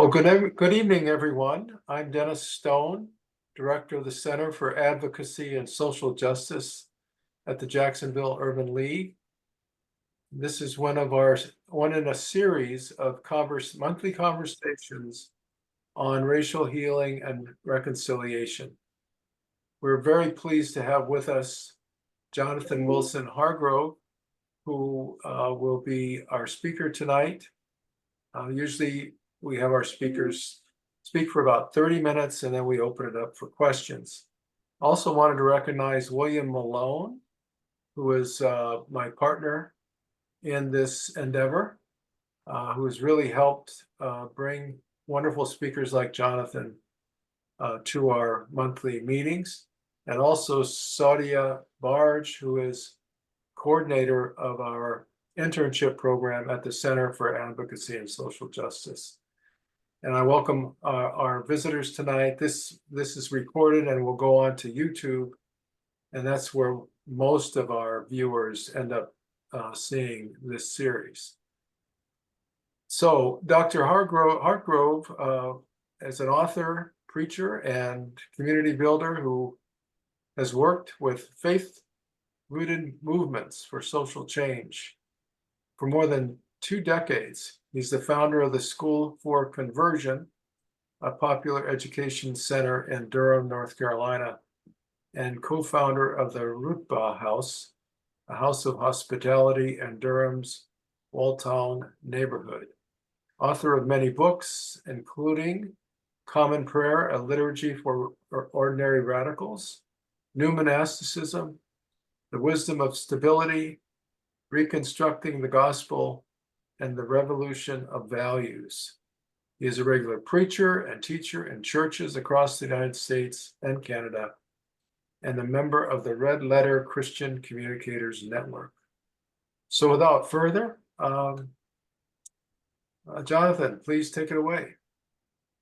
Well, good evening, everyone. I'm Dennis Stone, Director of the Center for Advocacy and Social Justice at the Jacksonville Urban League. This is one in a series of monthly conversations on racial healing and reconciliation. We're very pleased to have with us Jonathan Wilson-Hargrove, who will be our speaker tonight. Usually we have our speakers speak for about 30 minutes and then we open it up for questions. Also wanted to recognize William Malone, who is my partner in this endeavor, who has really helped bring wonderful speakers like Jonathan to our monthly meetings. And also Saudia Barge, who is coordinator of our internship program at the Center for Advocacy and Social Justice. And I welcome our visitors tonight. This is recorded and will go on to YouTube, and that's where most of our viewers end up seeing this series. So Dr. Hargrove is an author, preacher, and community builder who has worked with faith-rooted movements for social change for more than 2 decades. He's the founder of the School for Conversion, a popular education center in Durham, North Carolina, and co-founder of the Rutbah House, a house of hospitality in Durham's Walltown neighborhood. Author of many books, including Common Prayer, a liturgy for ordinary radicals, New Monasticism, The Wisdom of Stability, Reconstructing the Gospel, and the Revolution of Values. He is a regular preacher and teacher in churches across the United States and Canada, and a member of the Red Letter Christian Communicators Network. So without further, Jonathan, please take it away.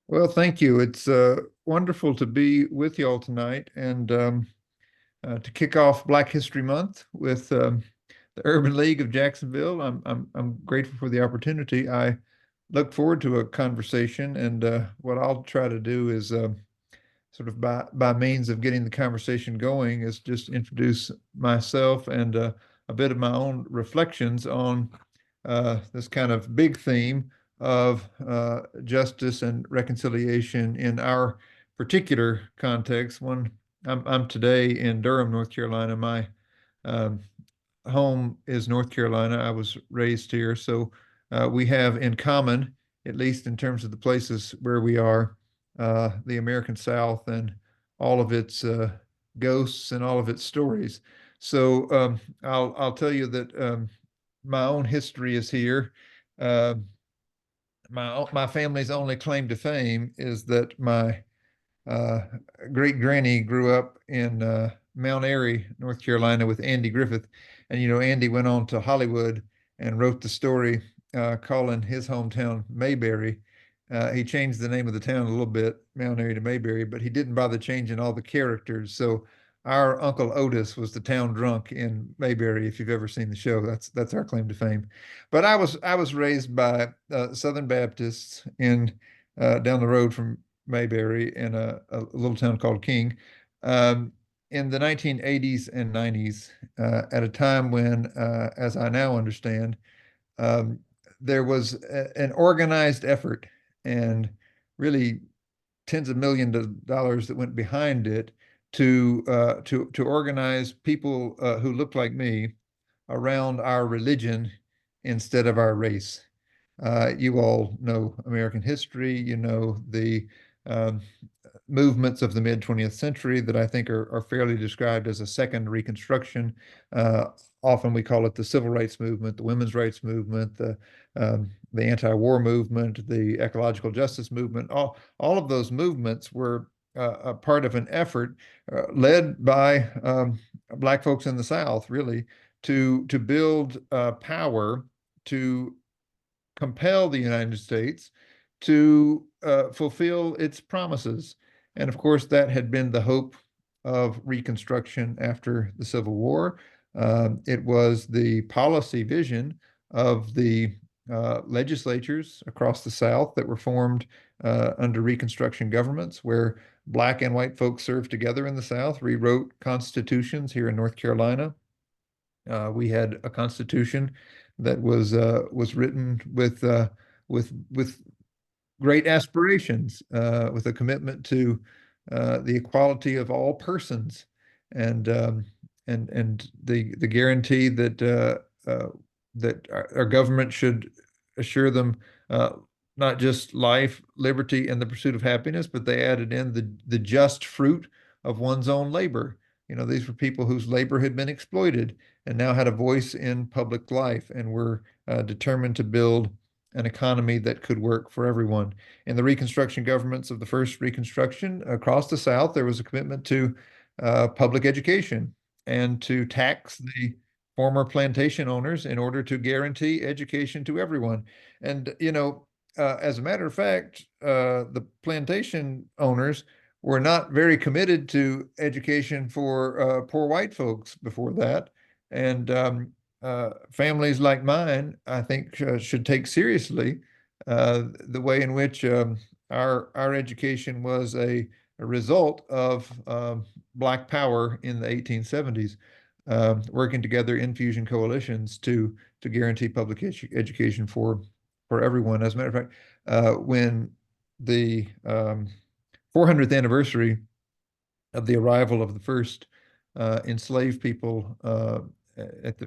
Well, thank you. It's wonderful to be with you all tonight and to kick off Black History Month with the Urban League of Jacksonville. I'm grateful for the opportunity. I look forward to a conversation, and what I'll try to do is sort of by means of getting the conversation going is just introduce myself and a bit of my own reflections on this kind of big theme of justice and reconciliation in our particular context. I'm today in Durham, North Carolina. My home is North Carolina. I was raised here, so we have in common, at least in terms of the places where we are, the American South and all of its ghosts and all of its stories. So I'll tell you that my own history is here. My family's only claim to fame is that my great granny grew up in Mount Airy, North Carolina, with Andy Griffith. And, you know, Andy went on to Hollywood and wrote the story calling his hometown Mayberry. He changed the name of the town a little bit, Mount Airy to Mayberry, but he didn't bother changing all the characters. So our Uncle Otis was the town drunk in Mayberry. If you've ever seen the show, that's our claim to fame. But I was raised by Southern Baptists in down the road from Mayberry in a little town called King. In the 1980s and 90s, at a time when, as I now understand, there was an organized effort and really tens of millions of dollars that went behind it to organize people who looked like me around our religion instead of our race. You all know American history. You know the um, movements of the mid 20th century that I think are fairly described as a second Reconstruction. Often we call it the civil rights movement, the women's rights movement, the anti-war movement, the ecological justice movement. All of those movements were a part of an effort led by Black folks in the South, really, to build power to compel the United States to fulfill its promises. And of course, that had been the hope of Reconstruction after the Civil War. It was the policy vision of the legislatures across the South that were formed under Reconstruction governments, where Black and white folks served together in the South, rewrote constitutions here in North Carolina. We had a constitution that was written with great aspirations, with a commitment to the equality of all persons, and the guarantee that our government should assure them not just life, liberty, and the pursuit of happiness, but they added in the just fruit of one's own labor. These were people whose labor had been exploited and now had a voice in public life and were determined to build an economy that could work for everyone. In the Reconstruction governments of the first Reconstruction across the South, there was a commitment to public education and to tax the former plantation owners in order to guarantee education to everyone. And, as a matter of fact, the plantation owners were not very committed to education for poor white folks before that. And families like mine, I think, should take seriously the way in which our education was a result of Black power in the 1870s, working together in fusion coalitions to guarantee public education for everyone. As a matter of fact, when the 400th anniversary of the arrival of the first enslaved people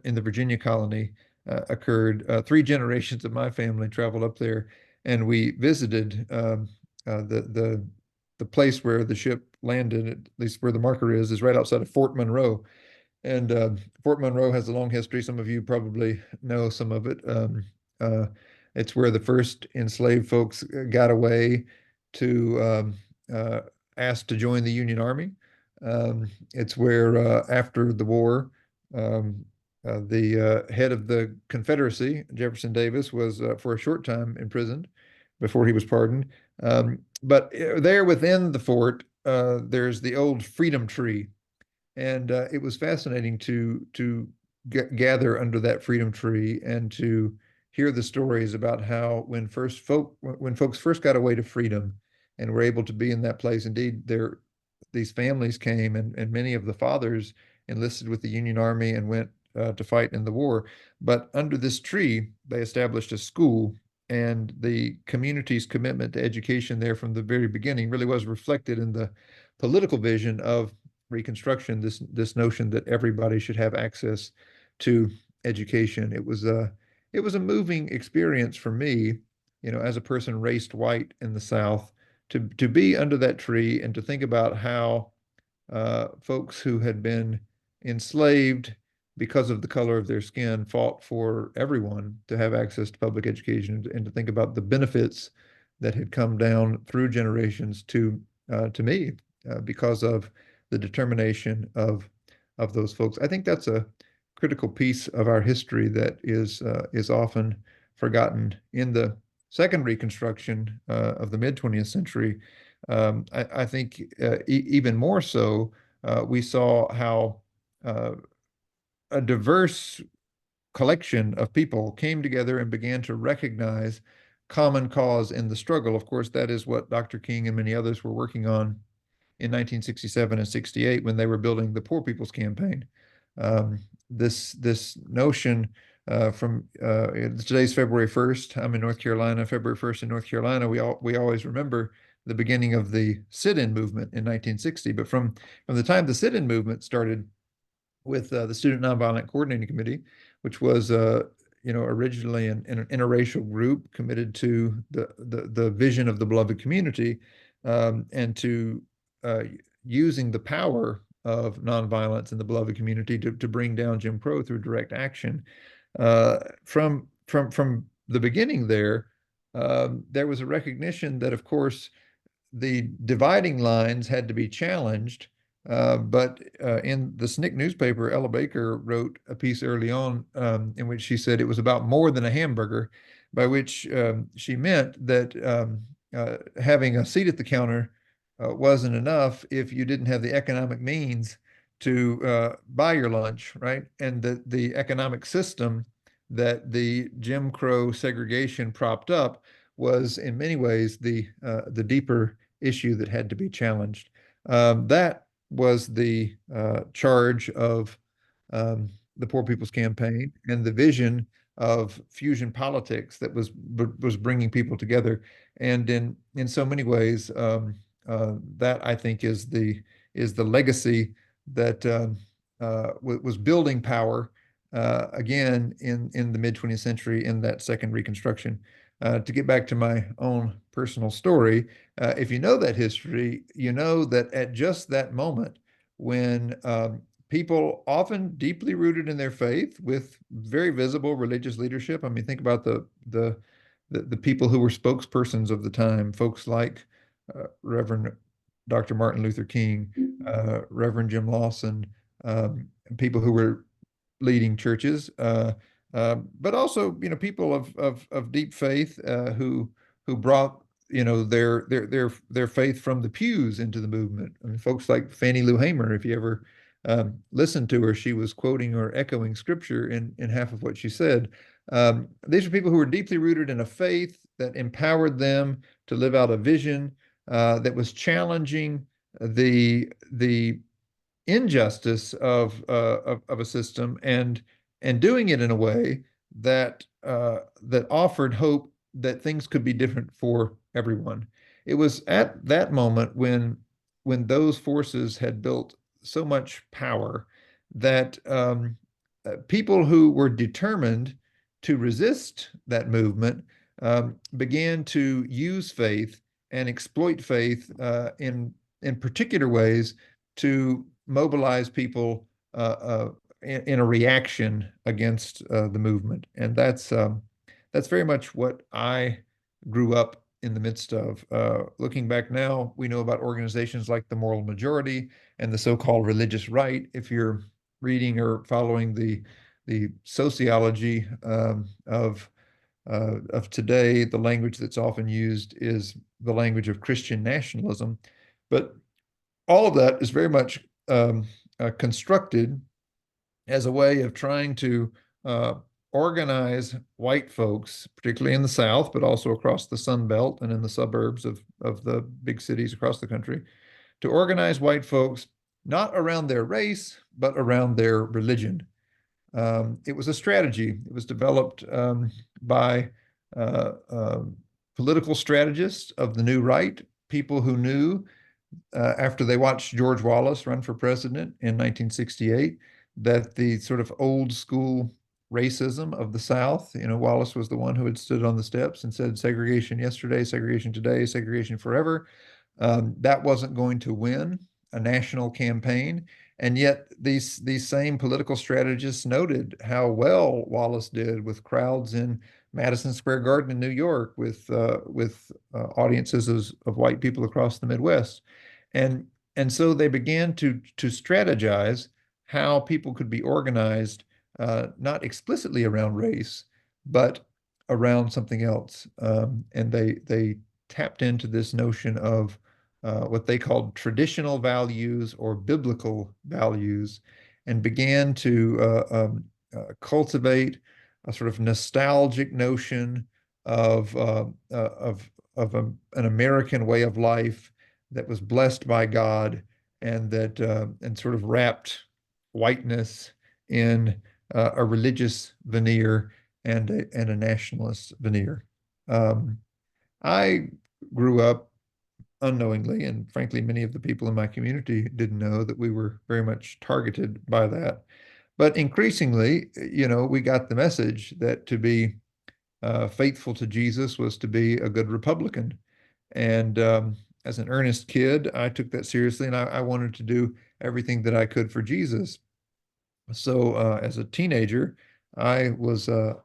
in the Virginia colony occurred, three generations of my family traveled up there, and we visited the place where the ship landed, at least where the marker is right outside of Fort Monroe. And Fort Monroe has a long history. Some of you probably know some of it. It's where the first enslaved folks got away to ask to join the Union Army. It's where, after the war, the head of the Confederacy, Jefferson Davis, was for a short time imprisoned before he was pardoned. But there within the fort, there's the old Freedom Tree, and it was fascinating to gather under that freedom tree and to hear the stories about how when folks first got away to freedom and were able to be in that place. Indeed, these families came, and many of the fathers enlisted with the Union Army and went to fight in the war. But under this tree, they established a school, and the community's commitment to education there from the very beginning really was reflected in the political vision of Reconstruction, this notion that everybody should have access to education. It was a moving experience for me, as a person raised white in the South, to be under that tree and to think about how folks who had been enslaved because of the color of their skin fought for everyone to have access to public education, and to think about the benefits that had come down through generations to me because of the determination of those folks. I think that's a critical piece of our history that is often forgotten. In the second Reconstruction of the mid 20th century, I think even more so, we saw how a diverse collection of people came together and began to recognize common cause in the struggle. Of course, that is what Dr. King and many others were working on in 1967 and 68 when they were building the Poor People's Campaign. This notion from today's February 1st. I'm in North Carolina. February 1st in North Carolina. We always remember the beginning of the sit-in movement in 1960. But from the time the sit-in movement started with the Student Nonviolent Coordinating Committee, which was originally an interracial group committed to the vision of the beloved community, and to using the power of nonviolence in the beloved community to bring down Jim Crow through direct action. From the beginning there was a recognition that, of course, the dividing lines had to be challenged. But in the SNCC newspaper, Ella Baker wrote a piece early on in which she said it was about more than a hamburger, by which she meant that having a seat at the counter wasn't enough if you didn't have the economic means to buy your lunch, right? And that the economic system that the Jim Crow segregation propped up was in many ways the deeper issue that had to be challenged. That was the charge of the Poor People's Campaign and the vision of fusion politics that was bringing people together. And in so many ways, that I think is the legacy that was building power again in the mid 20th century in that second Reconstruction. To get back to my own personal story, if you know that history, you know that at just that moment when people often deeply rooted in their faith with very visible religious leadership. I mean, think about the people who were spokespersons of the time, folks like Reverend Dr. Martin Luther King, Reverend Jim Lawson, people who were leading churches, but also people of deep faith who brought their faith from the pews into the movement. I mean, folks like Fannie Lou Hamer, if you ever listened to her, she was quoting or echoing scripture in half of what she said. These are people who were deeply rooted in a faith that empowered them to live out a vision that was challenging the injustice of a system and doing it in a way that offered hope that things could be different for everyone. It was at that moment when those forces had built so much power that people who were determined to resist that movement began to use faith and exploit faith in particular ways to mobilize people in a reaction against the movement, and that's very much what I grew up in the midst of. Looking back now, we know about organizations like the Moral Majority and the so-called religious right. If you're reading or following the sociology of today, the language that's often used is the language of Christian nationalism, but all of that is very much constructed as a way of trying to uh, organize white folks, particularly in the South, but also across the Sun Belt and in the suburbs of the big cities across the country, to organize white folks not around their race, but around their religion. It was a strategy. It was developed by uh, political strategists of the new right, people who knew after they watched George Wallace run for president in 1968 that the sort of old school racism of the South, Wallace was the one who had stood on the steps and said segregation yesterday, segregation today, segregation forever. That wasn't going to win a national campaign. And yet these same political strategists noted how well Wallace did with crowds in Madison Square Garden in New York, with audiences of white people across the Midwest, and and so they began to strategize how people could be organized, not explicitly around race, but around something else. And they tapped into this notion of what they called traditional values or biblical values, and began to cultivate a sort of nostalgic notion of an American way of life that was blessed by God, and that and sort of wrapped whiteness in a religious veneer and a nationalist veneer. Um, I grew up unknowingly, and frankly, many of the people in my community didn't know that we were very much targeted by that. But increasingly, we got the message that to be faithful to Jesus was to be a good Republican. And as an earnest kid, I took that seriously, and I wanted to do everything that I could for Jesus. So as a teenager, I was an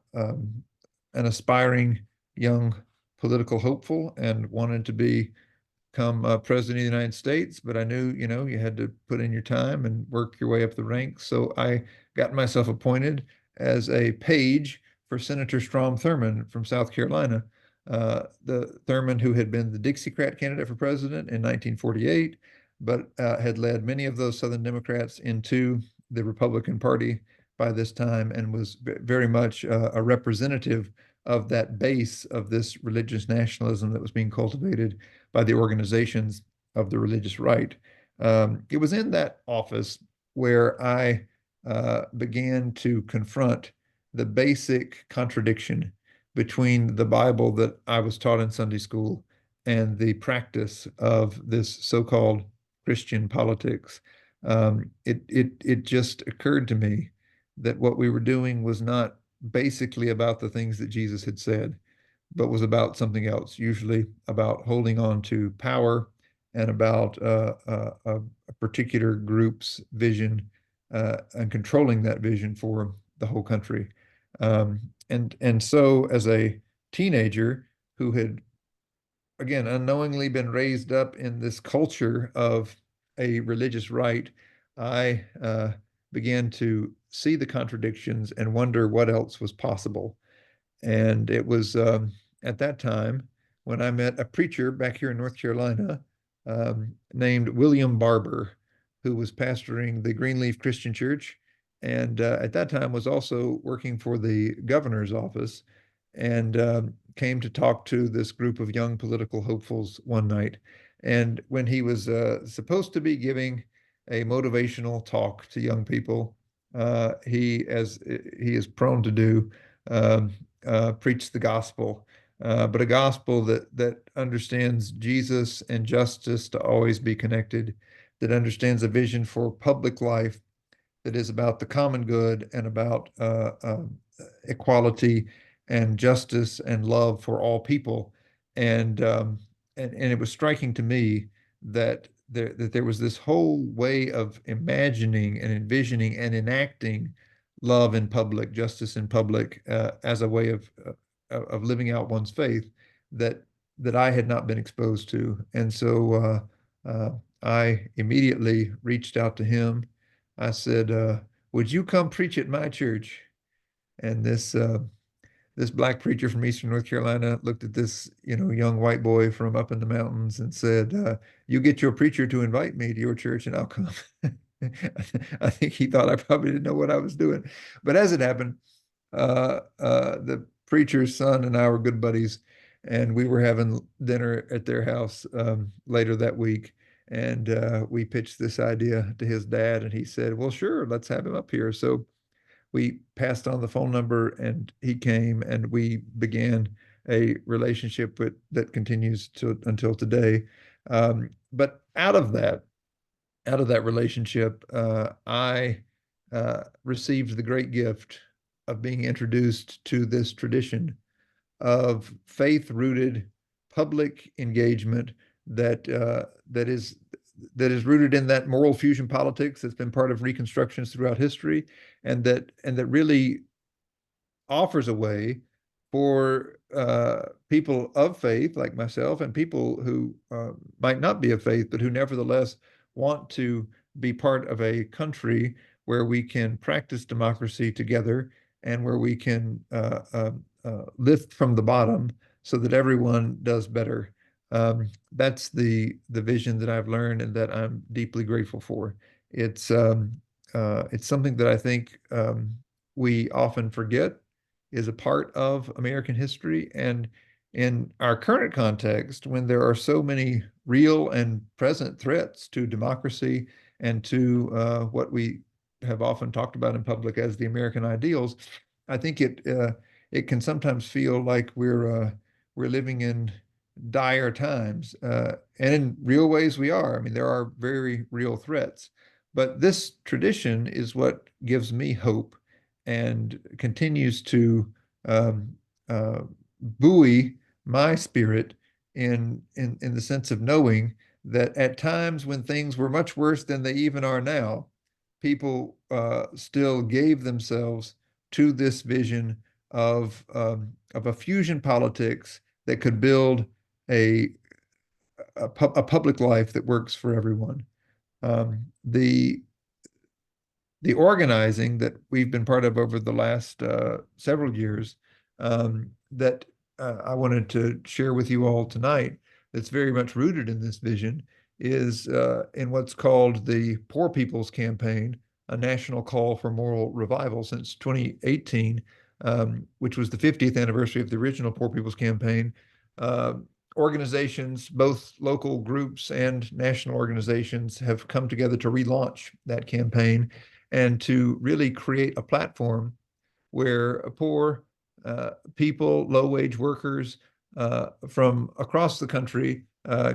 aspiring young political hopeful and wanted to become president of the United States, but I knew, you had to put in your time and work your way up the ranks. So I got myself appointed as a page for Senator Strom Thurmond from South Carolina, the Thurmond who had been the Dixiecrat candidate for president in 1948, but had led many of those Southern Democrats into the Republican Party by this time and was very much a representative of that base of this religious nationalism that was being cultivated by the organizations of the religious right. It was in that office where I began to confront the basic contradiction between the Bible that I was taught in Sunday school and the practice of this so-called Christian politics. It just occurred to me that what we were doing was not basically about the things that Jesus had said, but was about something else, usually about holding on to power and about a particular group's vision and controlling that vision for the whole country. And so as a teenager who had, again, unknowingly been raised up in this culture of a religious right, I began to see the contradictions and wonder what else was possible. And it was at that time when I met a preacher back here in North Carolina named William Barber, who was pastoring the Greenleaf Christian Church, and at that time was also working for the governor's office, and came to talk to this group of young political hopefuls one night. And when he was supposed to be giving a motivational talk to young people, as he is prone to do, um, preach the gospel, but a gospel that understands Jesus and justice to always be connected, that understands a vision for public life that is about the common good and about equality and justice and love for all people. And and it was striking to me that there was this whole way of imagining and envisioning and enacting love in public, justice in public, as a way of living out one's faith that I had not been exposed to. And so I immediately reached out to him. I said, "Would you come preach at my church?" And this black preacher from Eastern North Carolina looked at this, young white boy from up in the mountains and said, "You get your preacher to invite me to your church, and I'll come." I think he thought I probably didn't know what I was doing, but as it happened, the preacher's son and I were good buddies, and we were having dinner at their house later that week. And we pitched this idea to his dad, and he said, "Well, sure, let's have him up here." So we passed on the phone number, and he came, and we began a relationship that continues until today. But out of that relationship, I received the great gift of being introduced to this tradition of faith-rooted public engagement that that is rooted in that moral fusion politics that's been part of reconstructions throughout history, and that really offers a way for people of faith like myself and people who might not be of faith, but who nevertheless want to be part of a country where we can practice democracy together and where we can lift from the bottom so that everyone does better. That's the vision that I've learned and that I'm deeply grateful for. It's something that I think we often forget is a part of American history. And in our current context, when there are so many real and present threats to democracy and to what we have often talked about in public as the American ideals, I think it can sometimes feel like we're living in dire times, and in real ways we are. I mean, there are very real threats, but this tradition is what gives me hope and continues to um, uh, buoy my spirit in the sense of knowing that at times when things were much worse than they even are now, people still gave themselves to this vision of a fusion politics that could build a a public life that works for everyone. The organizing that we've been part of over the last several years, that I wanted to share with you all tonight, that's very much rooted in this vision, is in what's called the Poor People's Campaign, a national call for moral revival since 2018, which was the 50th anniversary of the original Poor People's Campaign. Organizations, both local groups and national organizations, have come together to relaunch that campaign and to really create a platform where poor people, low-wage workers from across the country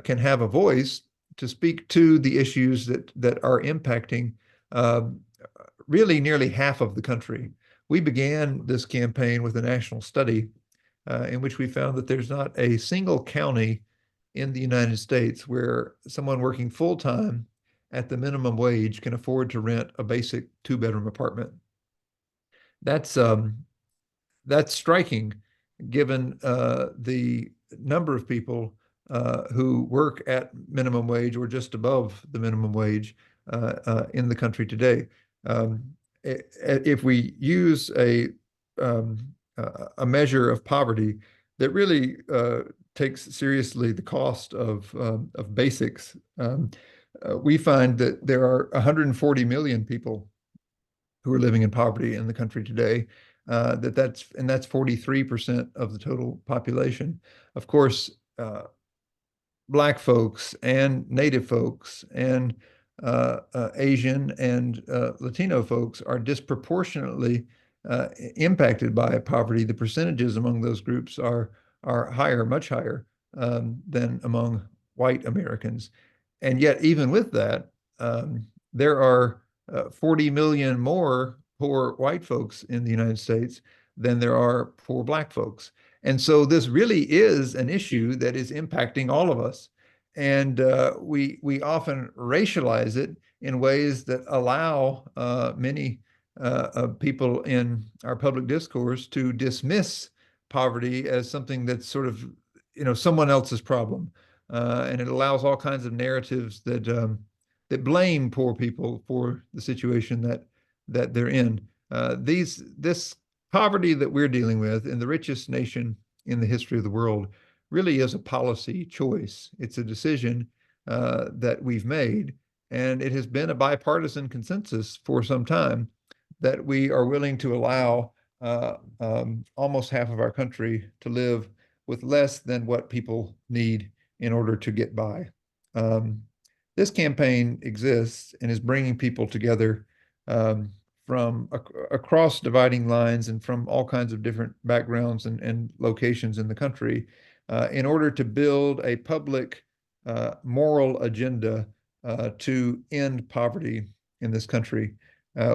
can have a voice to speak to the issues that are impacting uh, really nearly half of the country. We began this campaign with a national study in which we found that there's not a single county in the United States where someone working full-time at the minimum wage can afford to rent a basic two-bedroom apartment. That's that's striking, given the number of people who work at minimum wage or just above the minimum wage in the country today. Um, if we use um, a measure of poverty that really takes seriously the cost of basics, we find that there are 140 million people who are living in poverty in the country today. That's 43% of the total population. Of course, Black folks and Native folks and Asian and Latino folks are disproportionately impacted by poverty. The percentages among those groups are higher, much higher than among white Americans. And yet, even with that, there are 40 million more poor white folks in the United States than there are poor Black folks. And so this really is an issue that is impacting all of us. And we often racialize it in ways that allow many people in our public discourse to dismiss poverty as something that's sort of, someone else's problem. And it allows all kinds of narratives that blame poor people for the situation that they're in. This poverty that we're dealing with in the richest nation in the history of the world really is a policy choice. It's a decision that we've made, and it has been a bipartisan consensus for some time that we are willing to allow almost half of our country to live with less than what people need in order to get by. This campaign exists and is bringing people together from across dividing lines and from all kinds of different backgrounds and locations in the country in order to build a public moral agenda to end poverty in this country.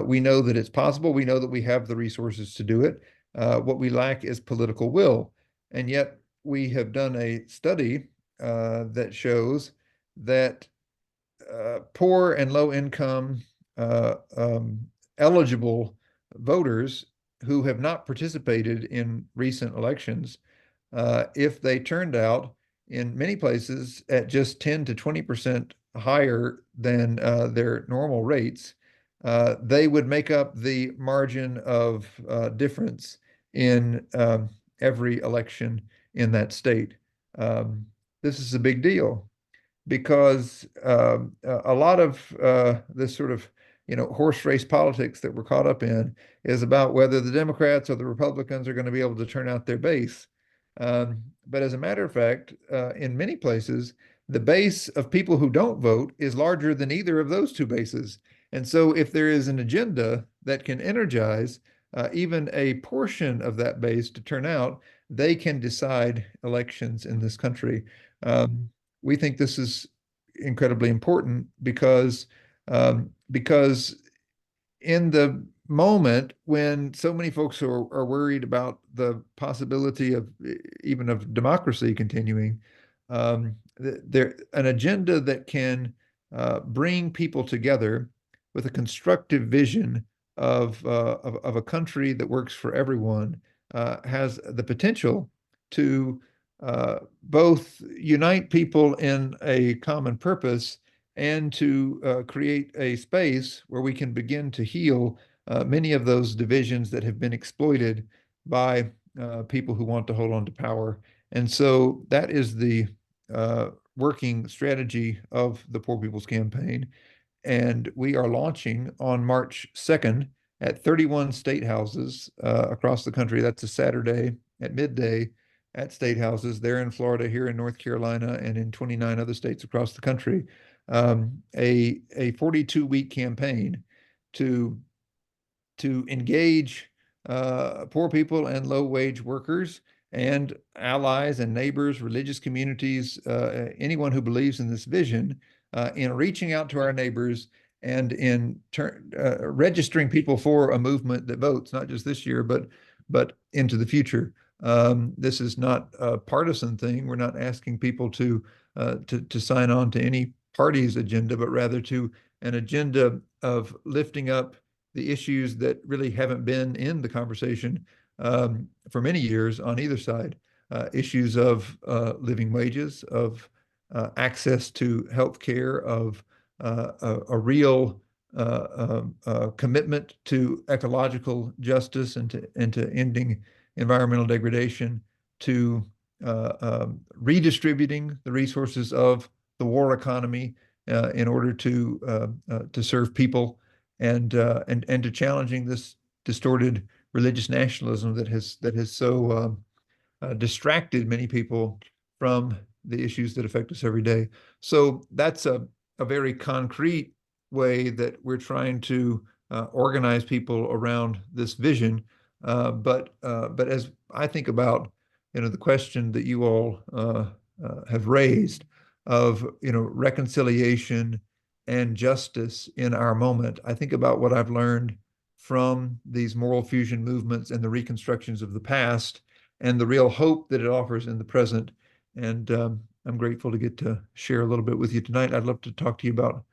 We know that it's possible. We know that we have the resources to do it. What we lack is political will. And yet we have done a study that shows that poor and low income eligible voters who have not participated in recent elections, if they turned out in many places at just 10 to 20% higher than their normal rates, they would make up the margin of difference in every election in that state. This is a big deal because a lot of this sort of horse race politics that we're caught up in is about whether the Democrats or the Republicans are going to be able to turn out their base. But as a matter of fact, in many places, the base of people who don't vote is larger than either of those two bases. And so if there is an agenda that can energize even a portion of that base to turn out, they can decide elections in this country. We think this is incredibly important because in the moment when so many folks are worried about the possibility of even of democracy continuing, there an agenda that can bring people together with a constructive vision of a country that works for everyone has the potential to both unite people in a common purpose and to create a space where we can begin to heal many of those divisions that have been exploited by people who want to hold on to power. And so that is the working strategy of the Poor People's Campaign. And we are launching on March 2nd at 31 state houses across the country. That's a Saturday at midday at state houses there in Florida, here in North Carolina, and in 29 other states across the country. A 42-week campaign to engage poor people and low-wage workers and allies and neighbors, religious communities, anyone who believes in this vision, in reaching out to our neighbors and in registering people for a movement that votes, not just this year, but into the future. This is not a partisan thing. We're not asking people to sign on to any party's agenda, but rather to an agenda of lifting up the issues that really haven't been in the conversation for many years on either side. Issues of living wages, of access to health care, of a real commitment to ecological justice and to ending environmental degradation, to redistributing the resources of the war economy in order to serve people, and to challenging this distorted religious nationalism that has so distracted many people from the issues that affect us every day. So that's a very concrete way that we're trying to organize people around this vision. But as I think about, the question that you all have raised of, reconciliation and justice in our moment, I think about what I've learned from these moral fusion movements and the reconstructions of the past, and the real hope that it offers in the present. And I'm grateful to get to share a little bit with you tonight. I'd love to talk to you about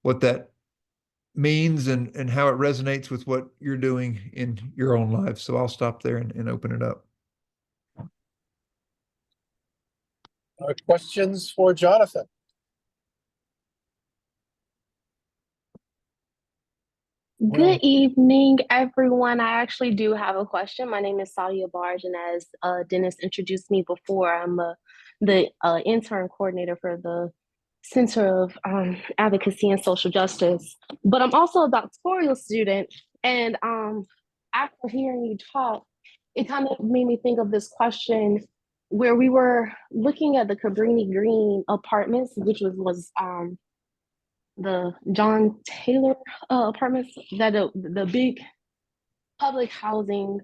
what that means and how it resonates with what you're doing in your own lives. So I'll stop there and open it up. Questions for Jonathan? Good evening, everyone. I actually do have a question. My name is Sadia Barge, and as Dennis introduced me before, I'm the intern coordinator for the Center of Advocacy and Social Justice. But I'm also a doctoral student, and after hearing you talk, it kind of made me think of this question where we were looking at the Cabrini Green apartments, which was the John Taylor apartments, that the big public housing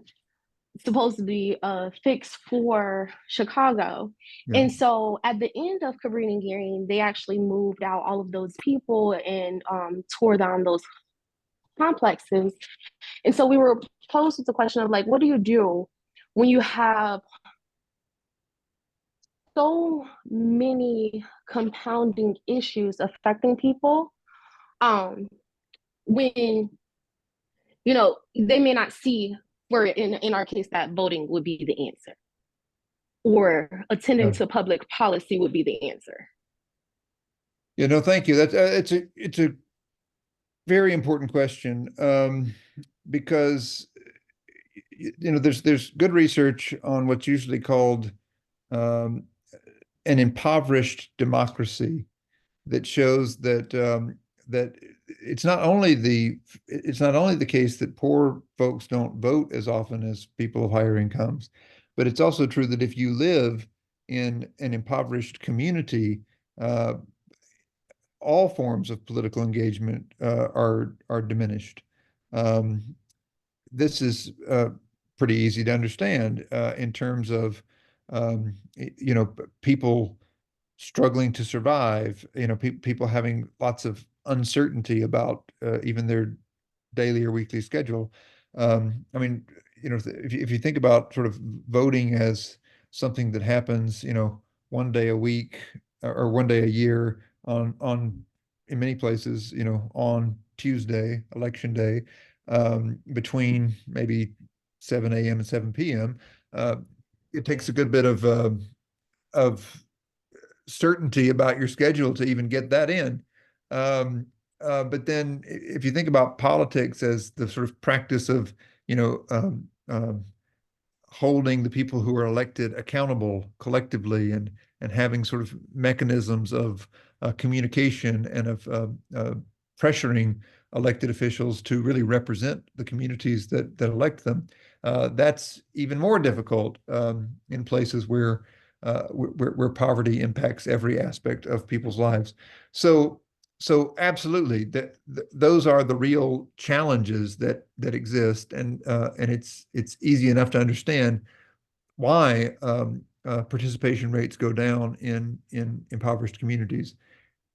supposed to be fixed for Chicago. Yeah. And so at the end of Cabrini Green, they actually moved out all of those people and tore down those complexes. And so we were posed with the question of, like, what do you do when you have so many compounding issues affecting people, when they may not see where in our case that voting would be the answer, or attending to public policy would be the answer. Thank you. That's it's a very important question, because there's good research on what's usually called an impoverished democracy, that shows that that it's not only the case that poor folks don't vote as often as people of higher incomes, but it's also true that if you live in an impoverished community, all forms of political engagement are diminished. This is pretty easy to understand in terms of people struggling to survive, people having lots of uncertainty about even their daily or weekly schedule. If you think about sort of voting as something that happens, one day a week or one day a year on in many places, on Tuesday, election day, between maybe 7 a.m. and 7 p.m. It takes a good bit of certainty about your schedule to even get that in. But then if you think about politics as the sort of practice of, holding the people who are elected accountable collectively, and having sort of mechanisms of communication and of pressuring elected officials to really represent the communities that elect them. That's even more difficult in places where poverty impacts every aspect of people's lives. So absolutely, those are the real challenges that exist, and it's easy enough to understand why participation rates go down in impoverished communities.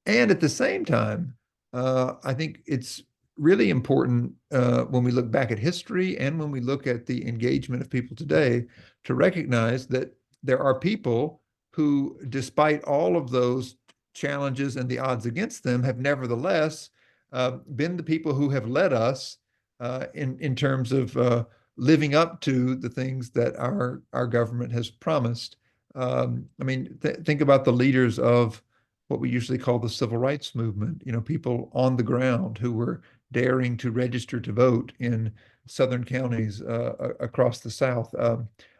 And at the same time, I think it's really important when we look back at history and when we look at the engagement of people today to recognize that there are people who, despite all of those challenges and the odds against them, have nevertheless been the people who have led us in terms of living up to the things that our government has promised. I mean, think about the leaders of what we usually call the civil rights movement, people on the ground who were daring to register to vote in southern counties across the South. I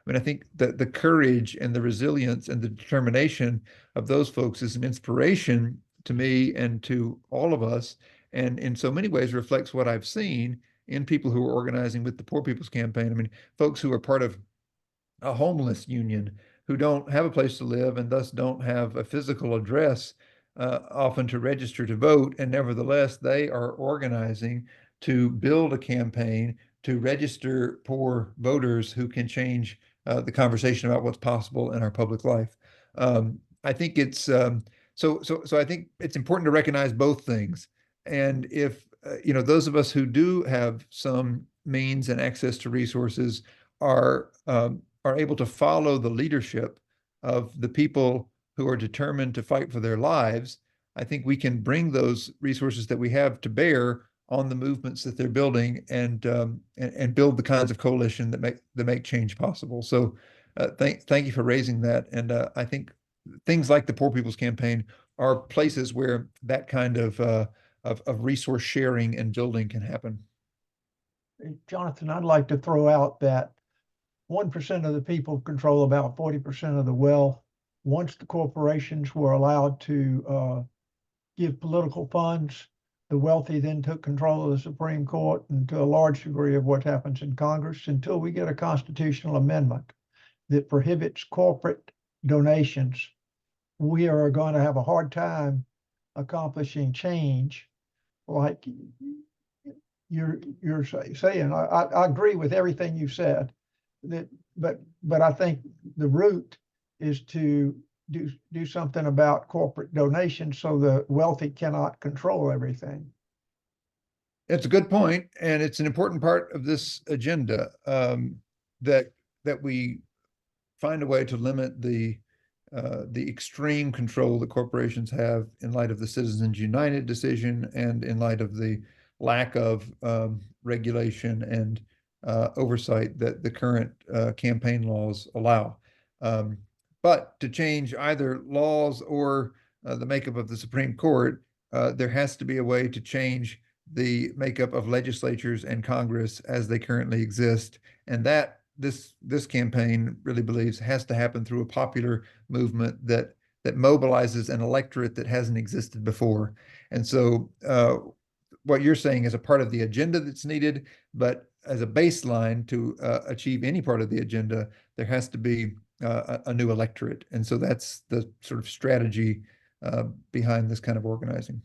mean, I think that the courage and the resilience and the determination of those folks is an inspiration to me and to all of us, and in so many ways reflects what I've seen in people who are organizing with the Poor People's Campaign. I mean, folks who are part of a homeless union, who don't have a place to live and thus don't have a physical address often to register to vote. And nevertheless, they are organizing to build a campaign to register poor voters who can change the conversation about what's possible in our public life. I think it's so I think it's important to recognize both things. And if those of us who do have some means and access to resources are able to follow the leadership of the people who are determined to fight for their lives, I think we can bring those resources that we have to bear on the movements that they're building and build the kinds of coalition that make change possible. So thank you for raising that. And I think things like the Poor People's Campaign are places where that kind of resource sharing and building can happen. Jonathan, I'd like to throw out that 1% of the people control about 40% of the wealth. Once the corporations were allowed to give political funds, the wealthy then took control of the Supreme Court and to a large degree of what happens in Congress until we get a constitutional amendment that prohibits corporate donations. We are going to have a hard time accomplishing change like you're saying. I agree with everything you said. But I think the root is to do something about corporate donations so the wealthy cannot control everything. It's a good point, and it's an important part of this agenda that we find a way to limit the extreme control that corporations have in light of the Citizens United decision and in light of the lack of regulation and oversight that the current campaign laws allow. But to change either laws or the makeup of the Supreme Court, there has to be a way to change the makeup of legislatures and Congress as they currently exist. And that this campaign really believes has to happen through a popular movement that mobilizes an electorate that hasn't existed before. And so what you're saying is a part of the agenda that's needed, but as a baseline to achieve any part of the agenda, there has to be a new electorate. And so that's the sort of strategy behind this kind of organizing.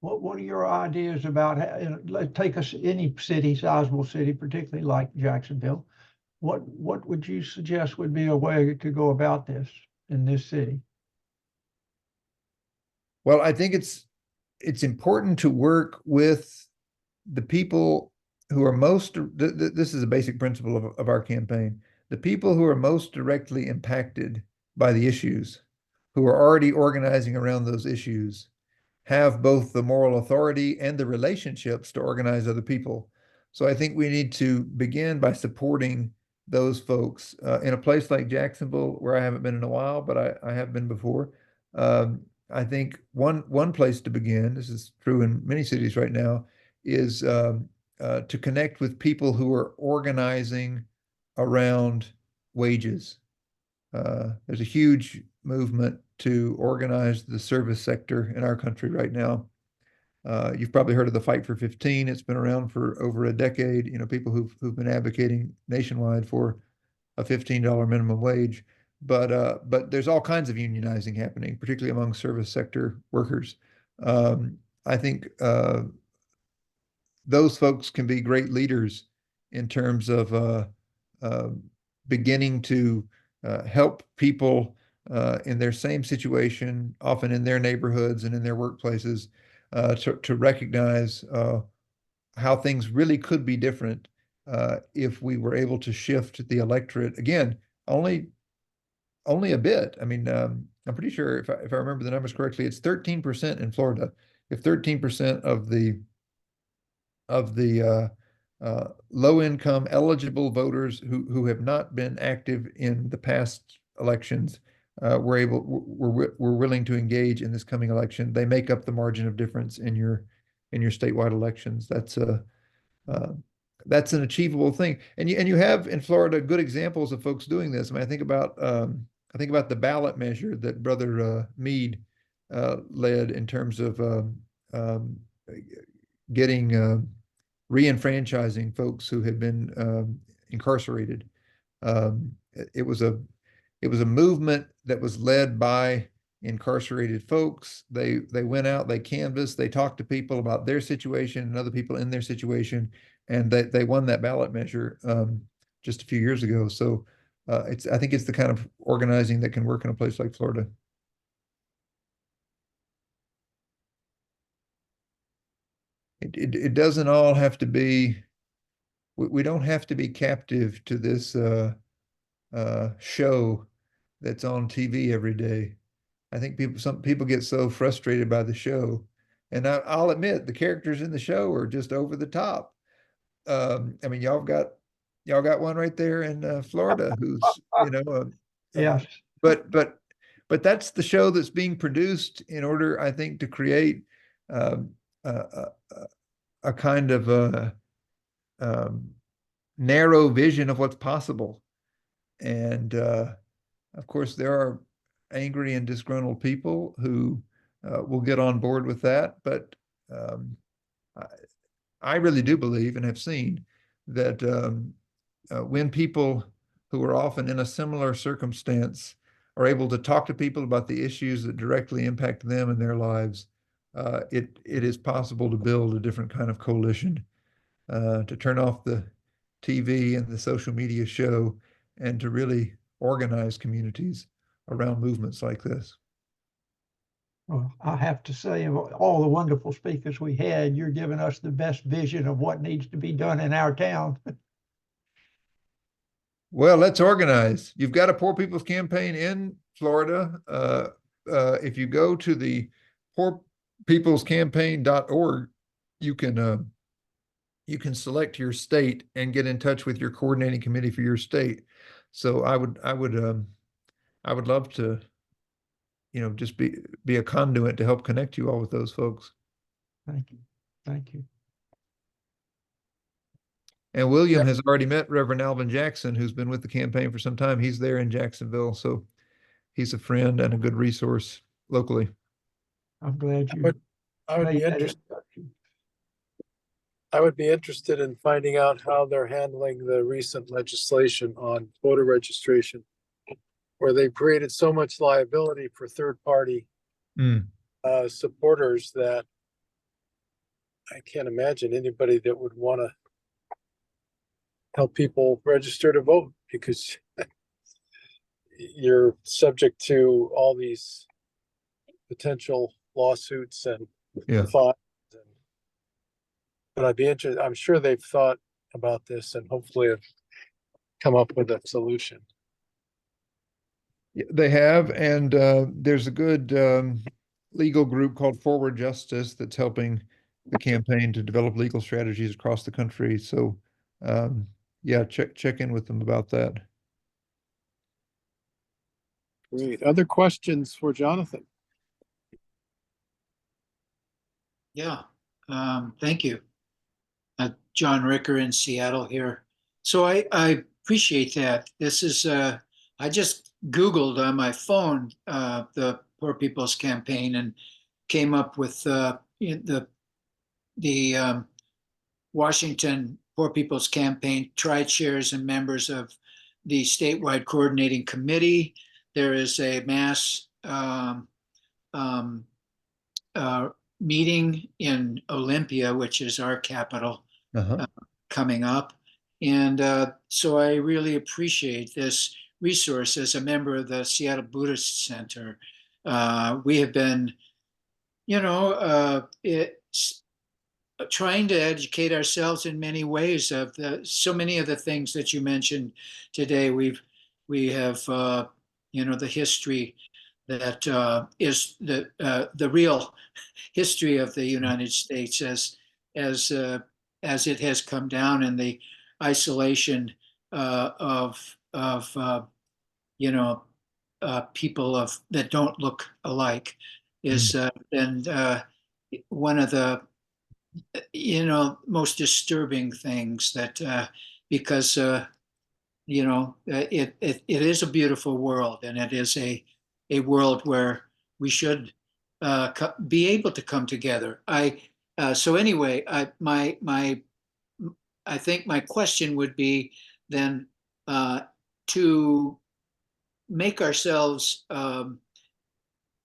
What are your ideas about take us any city, sizable city, particularly like Jacksonville? What would you suggest would be a way to go about this in this city? Well, I think it's important to work with the people who are most, this is a basic principle of our campaign, the people who are most directly impacted by the issues, who are already organizing around those issues, have both the moral authority and the relationships to organize other people. So I think we need to begin by supporting those folks in a place like Jacksonville, where I haven't been in a while, but I have been before. I think one place to begin, this is true in many cities right now, is to connect with people who are organizing around wages. There's a huge movement to organize the service sector in our country right now. You've probably heard of the Fight for 15. It's been around for over a decade. You know, people who've been advocating nationwide for a $15 minimum wage. But there's all kinds of unionizing happening, particularly among service sector workers. I think those folks can be great leaders in terms of beginning to help people in their same situation, often in their neighborhoods and in their workplaces, to recognize how things really could be different if we were able to shift the electorate. Again, only a bit. I mean, I'm pretty sure if I remember the numbers correctly, it's 13% in Florida. If 13% of the low-income eligible voters who have not been active in the past elections were willing to engage in this coming election, they make up the margin of difference in your statewide elections. That's an achievable thing, and you have in Florida good examples of folks doing this. I mean, I think about the ballot measure that Brother Meade led in terms of getting re-enfranchising folks who had been incarcerated. It was a movement that was led by incarcerated folks. They went out, they canvassed, they talked to people about their situation and other people in their situation, and they won that ballot measure just a few years ago. So I think it's the kind of organizing that can work in a place like Florida. It doesn't all have to be, we don't have to be captive to this show that's on TV every day. I think some people get so frustrated by the show, and I'll admit the characters in the show are just over the top. I mean, y'all got one right there in Florida who's Yes. But that's the show that's being produced in order, I think, to create a kind of narrow vision of what's possible. And of course, there are angry and disgruntled people who will get on board with that. But I really do believe and have seen that when people who are often in a similar circumstance are able to talk to people about the issues that directly impact them in their lives, it is possible to build a different kind of coalition, to turn off the TV and the social media show and to really organize communities around movements like this. Well, I have to say, of all the wonderful speakers we had, you're giving us the best vision of what needs to be done in our town. Well, let's organize. You've got a Poor People's Campaign in Florida. If you go to the poorpeoplescampaign.org, you can select your state and get in touch with your coordinating committee for your state. So I would love to, just be a conduit to help connect you all with those folks. Thank you. Thank you. And William has already met Reverend Alvin Jackson, who's been with the campaign for some time. He's there in Jacksonville, so he's a friend and a good resource locally. I'm glad you I would be interested. I would be interested in finding out how they're handling the recent legislation on voter registration, where they've created so much liability for third-party supporters that I can't imagine anybody that would want to help people register to vote, because you're subject to all these potential lawsuits and fines. But I'd be interested. I'm sure they've thought about this and hopefully have come up with a solution. They have, and there's a good legal group called Forward Justice that's helping the campaign to develop legal strategies across the country. So check in with them about that. Great. Other questions for Jonathan? Yeah, thank you. John Ricker in Seattle here. So I appreciate that. This is I just Googled on my phone the Poor People's Campaign and came up with the Washington Poor People's Campaign tri-chairs and members of the statewide coordinating committee. There is a mass um, meeting in Olympia, which is our capital, Uh-huh. coming up. And so I really appreciate this resource as a member of the Seattle Buddhist Center. We have been, it's trying to educate ourselves in many ways of so many of the things that you mentioned today. We have the history that is the real history of the United States as it has come down, and the isolation of people that don't look alike is been one of the most disturbing things that because it is a beautiful world, and it is a world where we should be able to come together. So anyway, I think my question would be then to make ourselves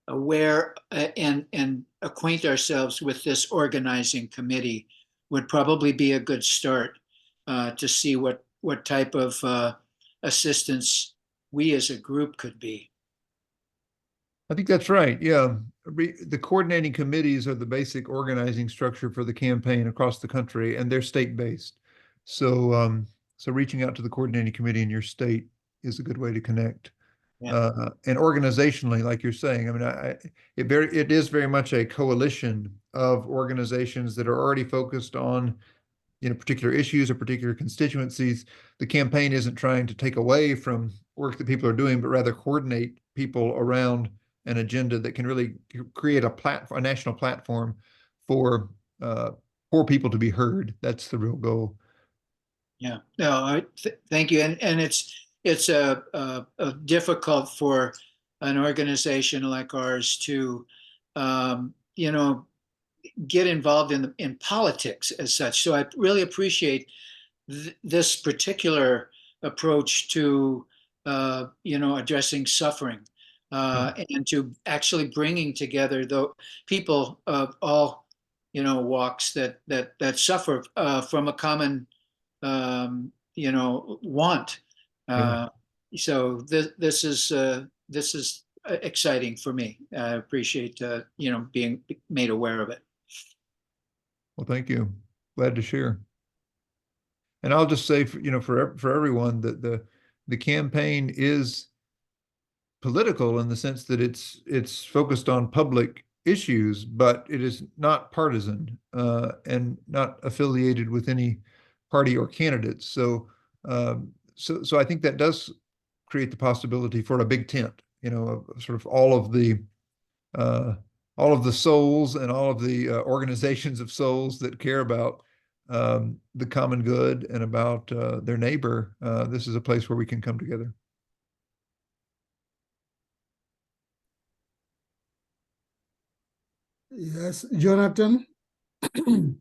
aware and acquaint ourselves with this organizing committee would probably be a good start to see what type of assistance we as a group could be. I think that's right. Yeah. The coordinating committees are the basic organizing structure for the campaign across the country, and they're state-based. So reaching out to the coordinating committee in your state is a good way to connect. Yeah. And organizationally, like you're saying, I mean, it is very much a coalition of organizations that are already focused on particular issues or particular constituencies. The campaign isn't trying to take away from work that people are doing, but rather coordinate people around an agenda that can really create a national platform for people to be heard. That's the real goal. Yeah, no, thank you. And it's difficult for an organization like ours to, get involved in politics as such. So I really appreciate this particular approach to, addressing suffering and to actually bringing together the people of all, walks that suffer from a common want. Yeah. So this is exciting for me. I appreciate being made aware of it. Well, thank you. Glad to share. And I'll just say, for everyone that the campaign is political in the sense that it's focused on public issues, but it is not partisan and not affiliated with any party or candidates. So I think that does create the possibility for a big tent, sort of all of the souls and all of the organizations of souls that care about the common good and about their neighbor. This is a place where we can come together. Yes, Jonathan.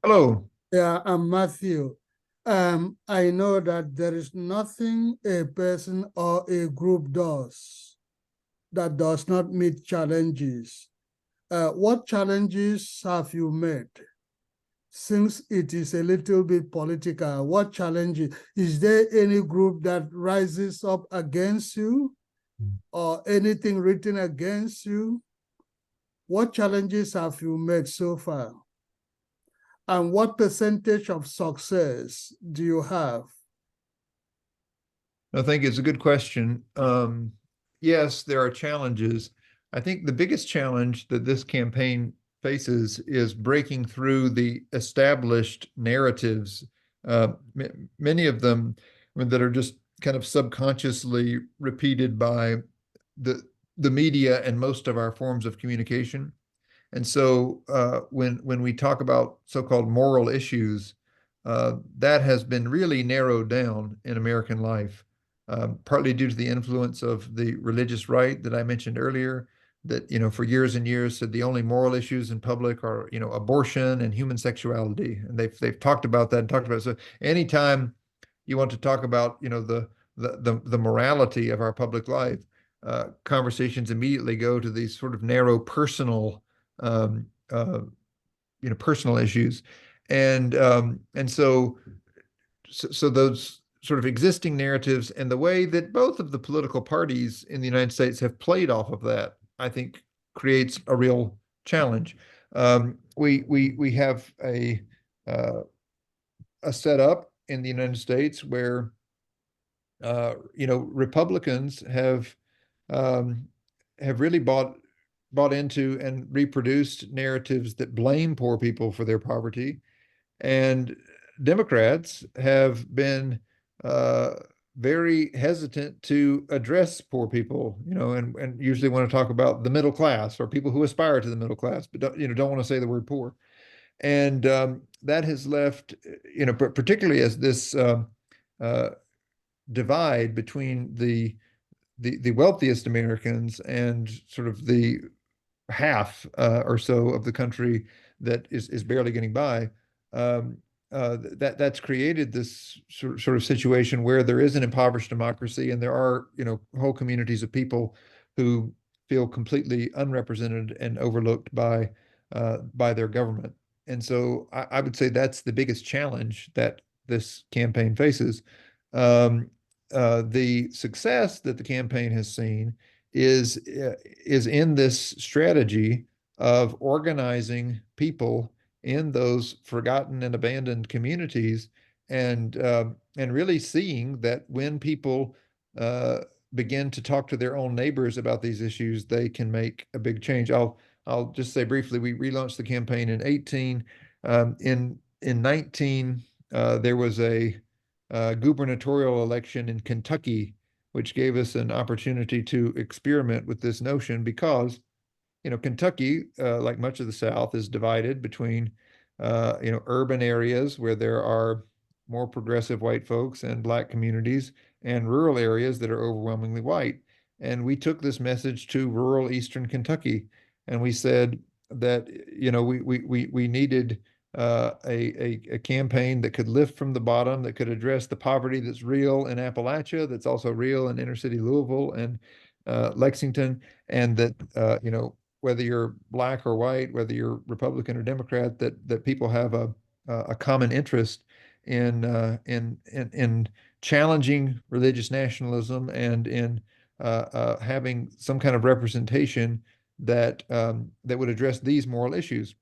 Hello. Yeah, I'm Matthew. I know that there is nothing a person or a group does that does not meet challenges. What challenges have you met? Since it is a little bit political, what challenges? Is there any group that rises up against you or anything written against you? What challenges have you met so far? And what percentage of success do you have? I think it's a good question. Yes, there are challenges. I think the biggest challenge that this campaign faces is breaking through the established narratives, many of them that are just kind of subconsciously repeated by the media and most of our forms of communication. And so when we talk about so-called moral issues, that has been really narrowed down in American life. partly due to the influence of the religious right that I mentioned earlier, that, for years and years said the only moral issues in public are, abortion and human sexuality. And they've talked about that and talked about it. So anytime you want to talk about, the morality of our public life, conversations immediately go to these sort of narrow personal, personal issues. And so those sort of existing narratives and the way that both of the political parties in the United States have played off of that, I think creates a real challenge. We have a setup in the United States where Republicans have really bought into and reproduced narratives that blame poor people for their poverty, and Democrats have been very hesitant to address poor people, and usually want to talk about the middle class or people who aspire to the middle class, but don't want to say the word poor. And that has left, particularly as this divide between the wealthiest Americans and sort of the half or so of the country that is barely getting by. That's created this sort of situation where there is an impoverished democracy, and there are, whole communities of people who feel completely unrepresented and overlooked by their government. And so I would say that's the biggest challenge that this campaign faces. The success that the campaign has seen is in this strategy of organizing people in those forgotten and abandoned communities, and really seeing that when people begin to talk to their own neighbors about these issues, they can make a big change. I'll just say briefly, we relaunched the campaign in 18. In 19, there was a gubernatorial election in Kentucky, which gave us an opportunity to experiment with this notion, because Kentucky, like much of the South, is divided between urban areas where there are more progressive white folks and Black communities, and rural areas that are overwhelmingly white. And we took this message to rural Eastern Kentucky, and we said that we needed a campaign that could lift from the bottom, that could address the poverty that's real in Appalachia, that's also real in inner city Louisville and Lexington, and that whether you're Black or white, whether you're Republican or Democrat, that people have a common interest in challenging religious nationalism and in having some kind of representation that would address these moral issues.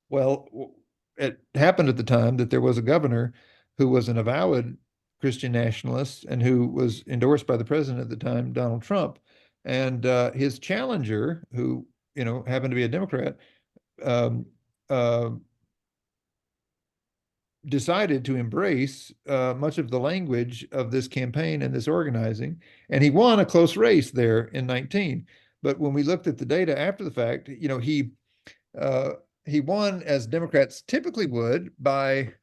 Well, it happened at the time that there was a governor who was an avowed Christian nationalist and who was endorsed by the president at the time, Donald Trump. And his challenger, who happened to be a Democrat, decided to embrace much of the language of this campaign and this organizing, and he won a close race there in 19. But when we looked at the data after the fact, he won, as Democrats typically would, by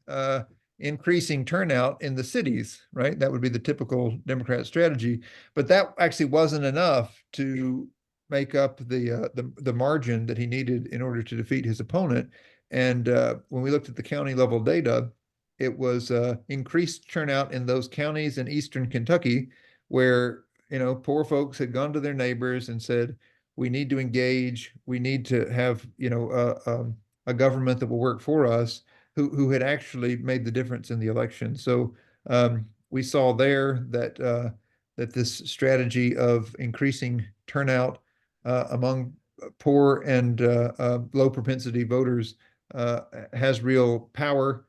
increasing turnout in the cities, right? That would be the typical Democrat strategy. But that actually wasn't enough to make up the margin that he needed in order to defeat his opponent. And when we looked at the county level data, it was increased turnout in those counties in Eastern Kentucky where poor folks had gone to their neighbors and said, we need to engage, we need to have a government that will work for us, who had actually made the difference in the election. So we saw there that this strategy of increasing turnout among poor and low propensity voters has real power.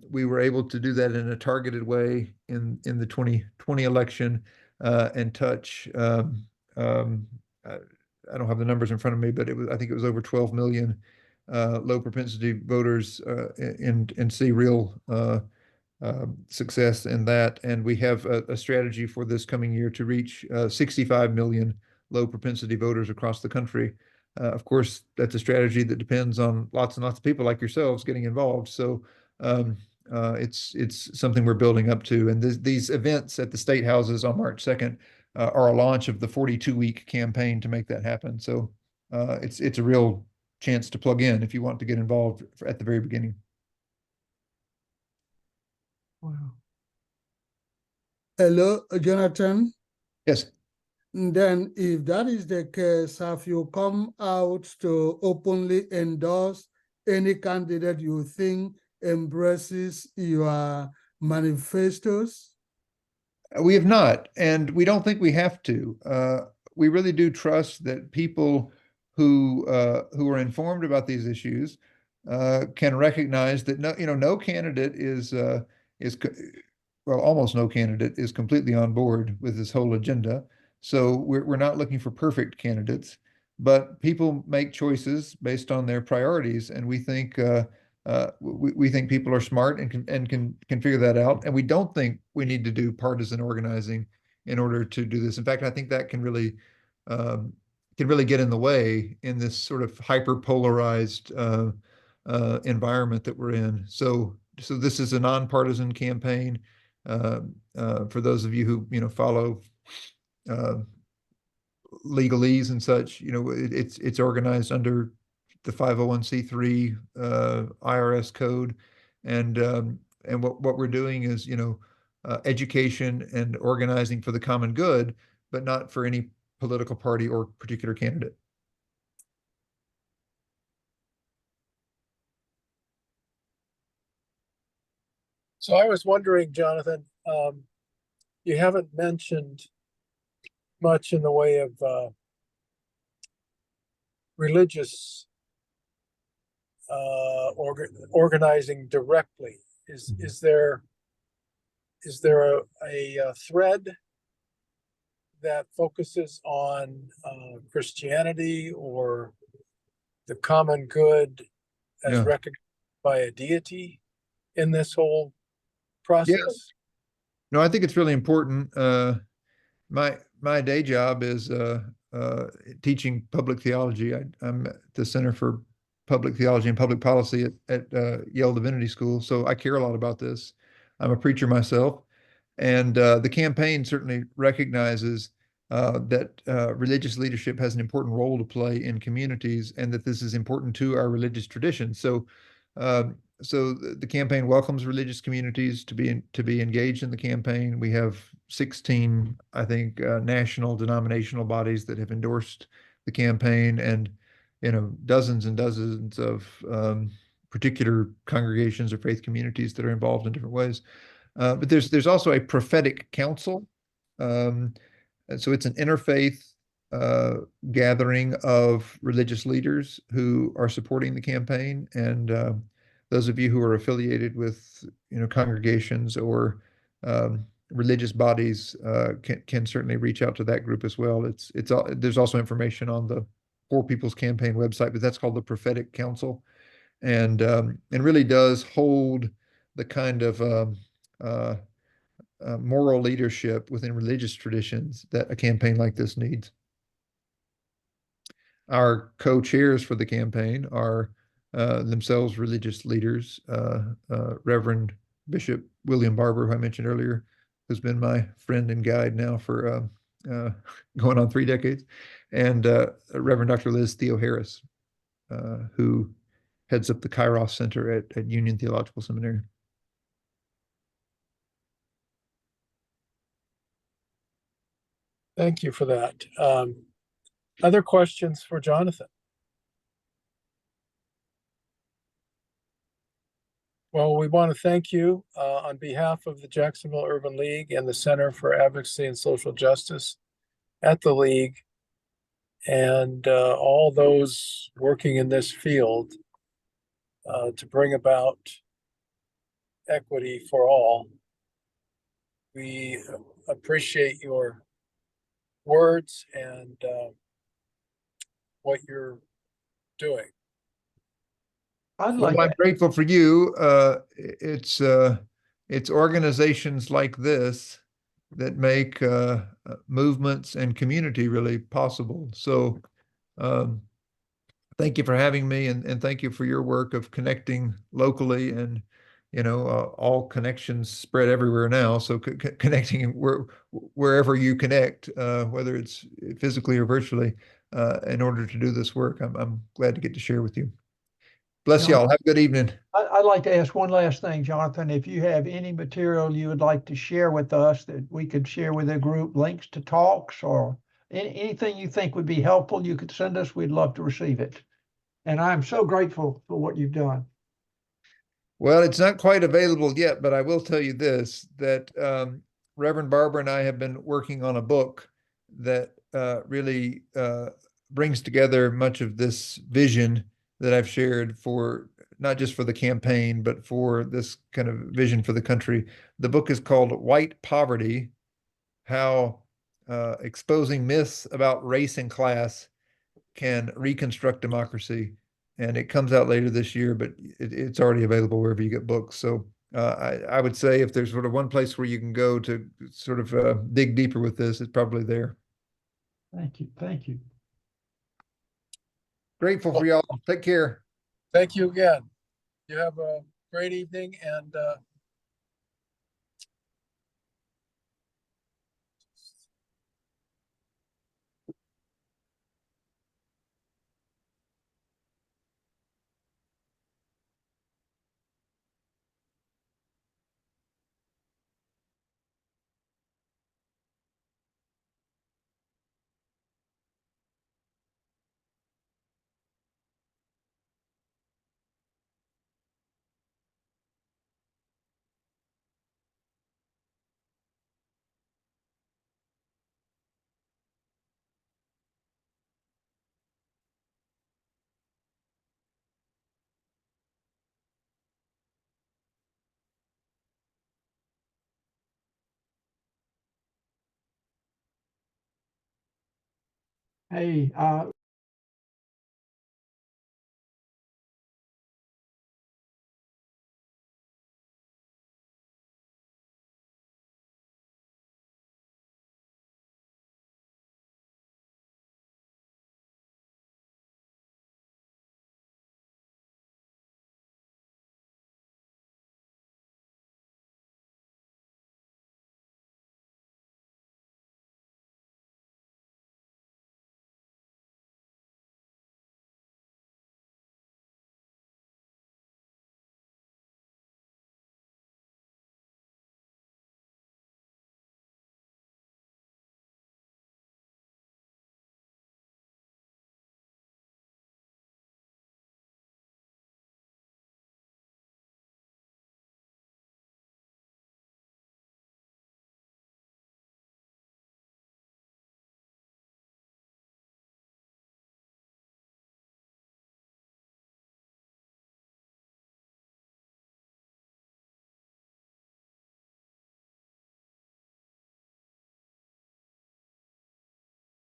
We were able to do that in a targeted way in the 2020 election and touch. I don't have the numbers in front of me, but I think it was over 12 million low propensity voters and see real success in that. And we have a strategy for this coming year to reach 65 million low propensity voters across the country. Of course, that's a strategy that depends on lots and lots of people like yourselves getting involved. So It's something we're building up to. And these events at the state houses on March 2nd are a launch of the 42-week campaign to make that happen. So it's a real chance to plug in if you want to get involved at the very beginning. Wow. Hello, Jonathan. Yes. And then, if that is the case, have you come out to openly endorse any candidate you think embraces your manifestos? We have not, and we don't think we have to. We really do trust that people who are informed about these issues can recognize that no candidate is well, almost no candidate is completely on board with this whole agenda. So we're not looking for perfect candidates, but people make choices based on their priorities, and we think we think people are smart and can figure that out. And we don't think we need to do partisan organizing in order to do this. In fact, I think that can really get in the way in this sort of hyper polarized environment that we're in. So this is a nonpartisan campaign. For those of you who follow legalese and such, it's organized under the 501c3 IRS code, and what we're doing is education and organizing for the common good, but not for any political party or particular candidate. So I was wondering, Jonathan, you haven't mentioned much in the way of religious organizing directly. Is there a thread that focuses on Christianity or the common good as Yeah. recognized by a deity in this whole process? No, I think it's really important. My day job is teaching public theology. I'm at the Center for Public Theology and Public Policy at Yale Divinity School, so I care a lot about this. I'm a preacher myself, and the campaign certainly recognizes that religious leadership has an important role to play in communities, and that this is important to our religious tradition. So the campaign welcomes religious communities to be engaged in the campaign. We have 16, I think, national denominational bodies that have endorsed the campaign, and dozens and dozens of particular congregations or faith communities that are involved in different ways. But there's also a prophetic council. And so it's an interfaith gathering of religious leaders who are supporting the campaign. And those of you who are affiliated with congregations or religious bodies can certainly reach out to that group as well. There's also information on the Poor People's Campaign website, but that's called the Prophetic Council, and really does hold the kind of moral leadership within religious traditions that a campaign like this needs. Our co-chairs for the campaign are themselves religious leaders. Reverend Bishop William Barber, who I mentioned earlier, who's been my friend and guide now for going on 3 decades, and Reverend Dr. Liz Theo Harris, who heads up the Kairos Center at Union Theological Seminary. Thank you for that. Other questions for Jonathan? Well, we want to thank you on behalf of the Jacksonville Urban League and the Center for Advocacy and Social Justice at the League, and all those working in this field to bring about equity for all. We appreciate your words and what you're doing. Well, I'm grateful for you. It's organizations like this that make movements and community really possible. So thank you for having me, and thank you for your work of connecting locally and all connections spread everywhere now. So connecting wherever you connect, whether it's physically or virtually, in order to do this work. I'm glad to get to share with you. Bless y'all. Have a good evening. I'd like to ask one last thing, Jonathan. If you have any material you would like to share with us that we could share with the group, links to talks or anything you think would be helpful, you could send us. We'd love to receive it. And I'm so grateful for what you've done. Well, it's not quite available yet, but I will tell you this, that Reverend Barbara and I have been working on a book that really brings together much of this vision that I've shared for not just for the campaign, but for this kind of vision for the country. The book is called White Poverty, How Exposing Myths About Race and Class Can Reconstruct Democracy. And it comes out later this year, but it's already available wherever you get books. So I would say if there's sort of one place where you can go to sort of dig deeper with this, it's probably there. Thank you. Thank you. Grateful for y'all. Take care. Thank you again. You have a great evening and Hey,